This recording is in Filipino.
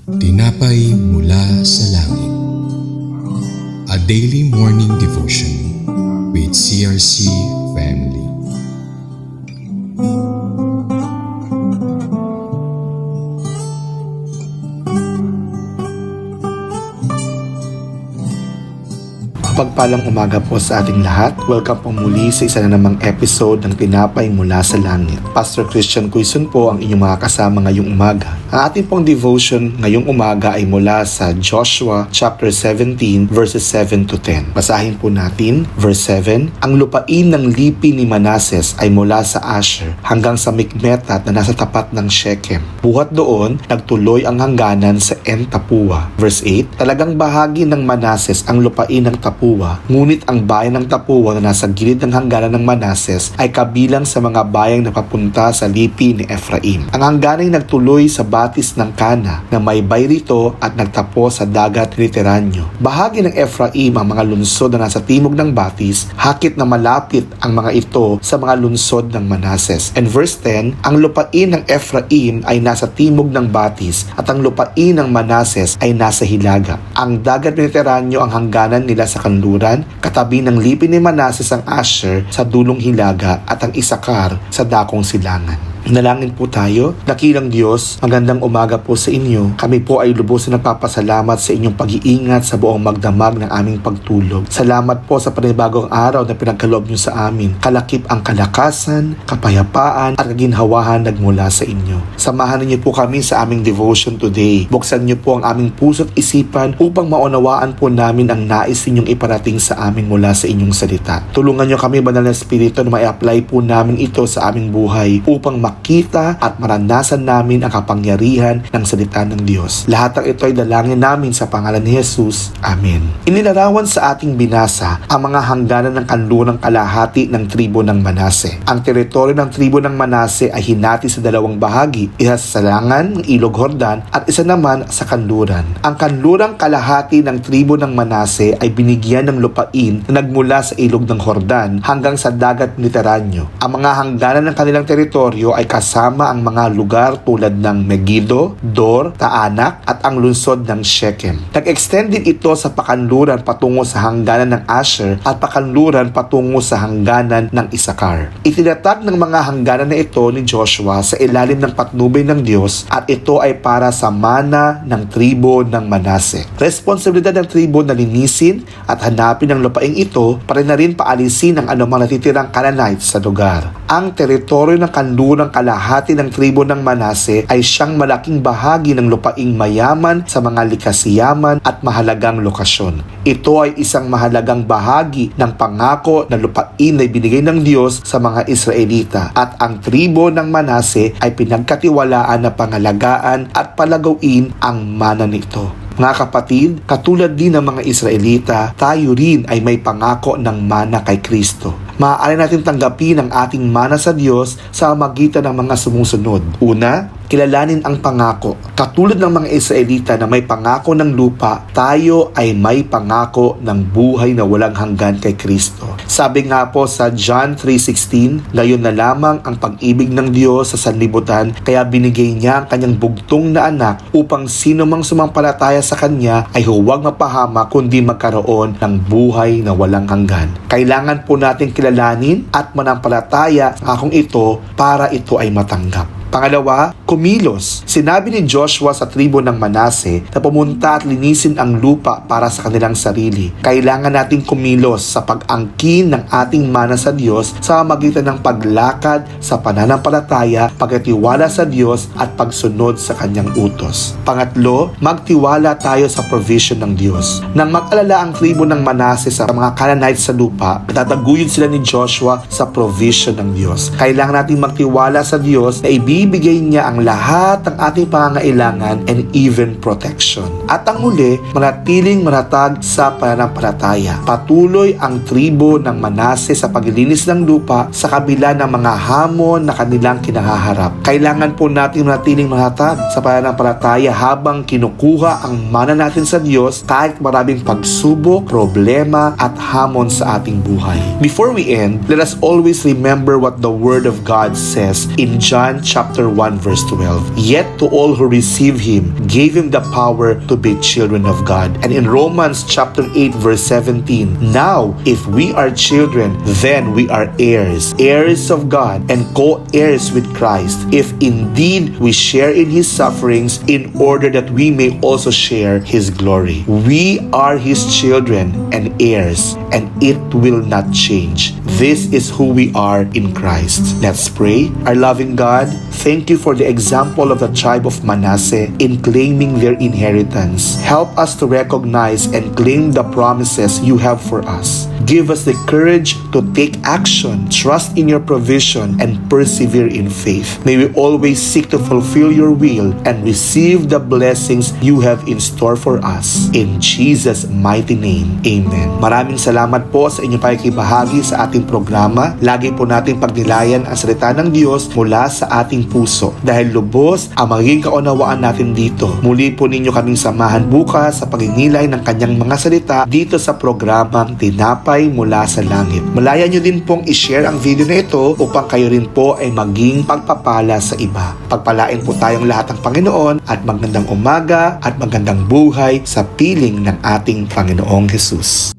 Tinapay mula sa langit. A daily morning devotion with CRC Family. Pagpalang umaga po sa ating lahat. Welcome po muli sa isa na namang episode ng Tinapay Mula sa Langit. Pastor Christian Quezon po ang inyong mga kasama ngayong umaga. Ang ating pong devotion ngayong umaga ay mula sa Joshua chapter 17 verses 7 to 10. Basahin po natin verse 7. Ang lupain ng lipi ni Manases ay mula sa Asher hanggang sa Mikmetat na nasa tapat ng Shechem. Buhat doon, nagtuloy ang hangganan sa En Tapua. Verse 8. Talagang bahagi ng Manases ang lupain ng Tapua, ngunit ang bayan ng Tapua na nasa gilid ng hangganan ng Manases ay kabilang sa mga bayang napapunta sa lipi ni Ephraim. Ang hangganan ay nagtuloy sa batis ng Kana na may bayrito at nagtapos sa dagat Mediteraneo. Bahagi ng Ephraim ang mga lungsod na nasa timog ng batis, hakit na malapit ang mga ito sa mga lungsod ng Manases. And verse 10, ang lupain ng Ephraim ay nasa timog ng batis at ang lupain ng Manases ay nasa hilaga. Ang dagat Mediteraneo ang hangganan nila sa kanluran, katabi ng lipi ni Manases ang Asher sa dulong hilaga at ang Isakar sa dakong silangan. Nalangin po tayo. Dakilang Diyos, magandang umaga po sa inyo. Kami po ay lubos na nagpapasalamat sa inyong pag-iingat sa buong magdamag ng aming pagtulog. Salamat po sa panibagong araw na pinagkaloob niyo sa amin. Kalakip ang kalakasan, kapayapaan at kaginhawahan nagmula sa inyo. Samahan niyo po kami sa aming devotion today. Buksan niyo po ang aming puso't isipan upang maunawaan po namin ang nais ninyong iparating sa amin mula sa inyong salita. Tulungan niyo kami, Banal na Espiritu, na ma-apply po namin ito sa aming buhay upang makita at maranasan namin ang kapangyarihan ng salita ng Diyos. Lahat ng ito ay dalangin namin sa pangalan ni Jesus. Amen. Inilarawan sa ating binasa ang mga hangganan ng kanlurang kalahati ng tribo ng Manase. Ang teritoryo ng tribo ng Manase ay hinati sa dalawang bahagi, isa sa salangan ng Ilog Jordan at isa naman sa kanluran. Ang kanlurang kalahati ng tribo ng Manase ay binigyan ng lupain na nagmula sa Ilog ng Jordan hanggang sa dagat Mediteraneo. Ang mga hangganan ng kanilang teritoryo ay kasama ang mga lugar tulad ng Megiddo, Dor, Taanak at ang lungsod ng Shechem. Nag-extend din ito sa pakanluran patungo sa hangganan ng Asher at pakanluran patungo sa hangganan ng Isakar. Itinatag ng mga hangganan na ito ni Joshua sa ilalim ng patnubay ng Diyos at ito ay para sa mana ng tribo ng Manase. Responsibilidad ng tribo na linisin at hanapin ang lupaing ito para na rin paalisin ang anumang natitirang Canaanites sa lugar. Ang teritoryo ng kanlurang kalahati ng tribo ng Manase ay siyang malaking bahagi ng lupaing mayaman sa mga likasiyaman at mahalagang lokasyon. Ito ay isang mahalagang bahagi ng pangako na lupain na ibinigay ng Diyos sa mga Israelita at ang tribo ng Manase ay pinagkatiwalaan na pangalagaan at palagawin ang mana nito. Mga kapatid, katulad din ng mga Israelita, tayo rin ay may pangako ng mana kay Kristo. Maaari natin tanggapin ang ating mana sa Diyos sa magitan ng mga sumusunod. Una, kilalanin ang pangako. Katulad ng mga Israelita na may pangako ng lupa, tayo ay may pangako ng buhay na walang hanggan kay Kristo. Sabi nga po sa John 3:16, gayon na lamang ang pag-ibig ng Diyos sa sanlibutan, kaya binigay niya ang kanyang bugtong na anak upang sino mang sumampalataya sa kanya ay huwag mapahama kundi magkaroon ng buhay na walang hanggan. Kailangan po natin kilalanin at manampalataya sa akong ito para ito ay matanggap. Pangalawa, kumilos. Sinabi ni Joshua sa tribo ng Manase na pumunta at linisin ang lupa para sa kanilang sarili. Kailangan nating kumilos sa pag-angkin ng ating mana sa Diyos sa magitan ng paglakad sa pananampalataya, pagkatiwala sa Diyos at pagsunod sa kanyang utos. Pangatlo, magtiwala tayo sa provision ng Diyos. Nang mag-alala ang tribo ng Manase sa mga Canaanites sa lupa, tataguyod sila ni Joshua sa provision ng Diyos. Kailangan nating magtiwala sa Diyos na ibibigay niya ang lahat ng ating pangangailangan and even protection. At ang huli, manatiling manatag sa pananampalataya. Patuloy ang tribo ng Manase sa paglilinis ng lupa sa kabila ng mga hamon na kanilang kinahaharap. Kailangan po natin manatiling manatag sa pananampalataya habang kinukuha ang mana natin sa Diyos kahit maraming pagsubok, problema at hamon sa ating buhay. Before we end, let us always remember what the Word of God says in John chapter chapter 1 verse 12. Yet to all who receive him, gave him the power to be children of God. And in Romans chapter 8 verse 17, now if we are children, then we are heirs, heirs of God and co-heirs with Christ, if indeed we share in his sufferings, in order that we may also share his glory. We are his children and heirs, and it will not change. This is who we are in Christ. Let's pray. Our loving God, thank you for the example of the tribe of Manasseh in claiming their inheritance. Help us to recognize and claim the promises you have for us. Give us the courage to take action, trust in your provision, and persevere in faith. May we always seek to fulfill your will and receive the blessings you have in store for us. In Jesus' mighty name, Amen. Maraming salamat po sa inyong pakikibahagi sa ating programa. Lagi po nating pagnilayan ang salita ng Diyos mula sa ating puso. Dahil lubos ang magiging kaunawaan natin dito. Muli po ninyo kaming samahan bukas sa pagninilay ng kanyang mga salita dito sa programang Tinapay Mula sa Langit. Malaya nyo din pong i-share ang video na ito upang kayo rin po ay maging pagpapala sa iba. Pagpalain po tayong lahat ng Panginoon at magandang umaga at magandang buhay sa piling ng ating Panginoong Jesus.